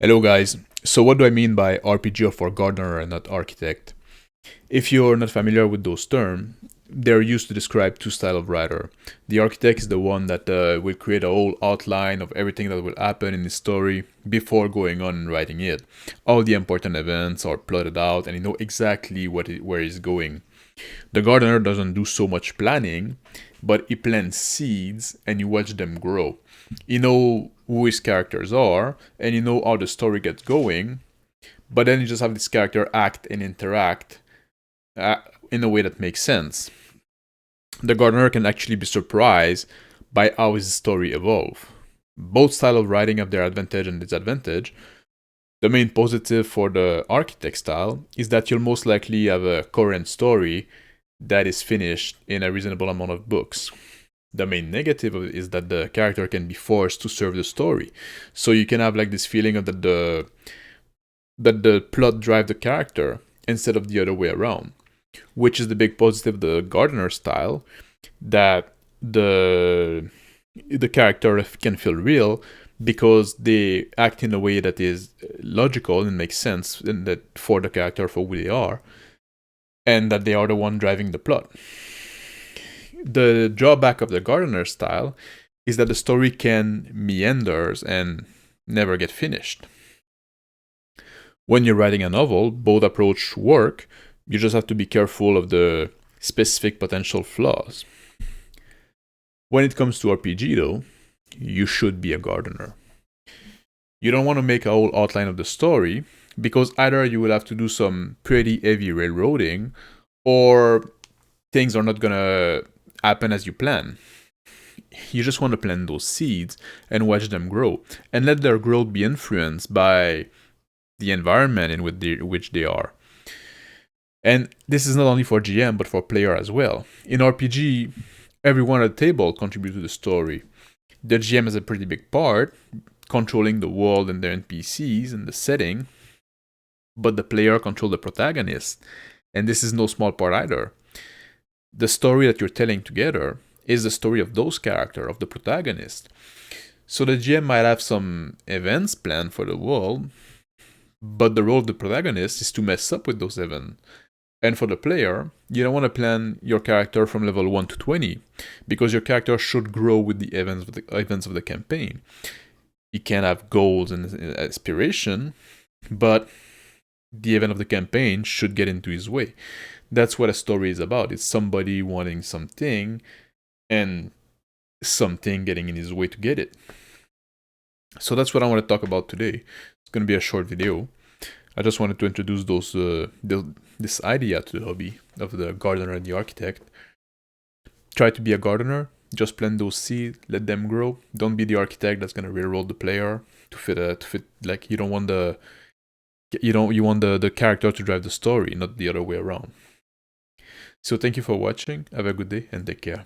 Hello guys, so what do I mean by RPG for gardener and not architect? If you're not familiar with those terms, they're used to describe two styles of writer. The architect is the one that will create a whole outline of everything that will happen in the story before going on and writing it. All the important events are plotted out and you know exactly where it's going. The gardener doesn't do so much planning, but he plants seeds and you watch them grow. You know who his characters are, and you know how the story gets going, but then you just have this character act and interact uh, in a way that makes sense. The gardener can actually be surprised by how his story evolve. Both styles of writing have their advantage and disadvantage. The main positive for the architect style is that you'll most likely have a coherent story that is finished in a reasonable amount of books. The main negative is that the character can be forced to serve the story. So you can have like this feeling of that the plot drive the character instead of the other way around, which is the big positive of the gardener style, that the character can feel real because they act in a way that is logical and makes sense and that for the character for who they are, and that they are the one driving the plot. The drawback of the gardener style is that the story can meanders and never get finished. When you're writing a novel, both approach work. You just have to be careful of the specific potential flaws. When it comes to RPG though, you should be a gardener. You don't want to make a whole outline of the story because either you will have to do some pretty heavy railroading or things are not gonna happen as you plan. You just want to plant those seeds and watch them grow and let their growth be influenced by the environment in which they are. And this is not only for GM but for player as well. In RPG, everyone at the table contributes to the story. The GM has a pretty big part, controlling the world and their NPCs and the setting, but the player controls the protagonist, and this is no small part either. The story that you're telling together is the story of those characters, of the protagonist. So the GM might have some events planned for the world, but the role of the protagonist is to mess up with those events. And for the player, you don't want to plan your character from level 1 to 20, because your character should grow with the events of the campaign. You can have goals and aspiration, but the event of the campaign should get into his way. That's what a story is about. It's somebody wanting something and something getting in his way to get it. So that's what I want to talk about today. It's going to be a short video. I just wanted to introduce this idea to the hobby of the gardener and the architect. Try to be a gardener. Just plant those seeds, let them grow. Don't be the architect that's gonna railroad the player to fit. Like you want the character to drive the story, not the other way around. So thank you for watching. Have a good day and take care.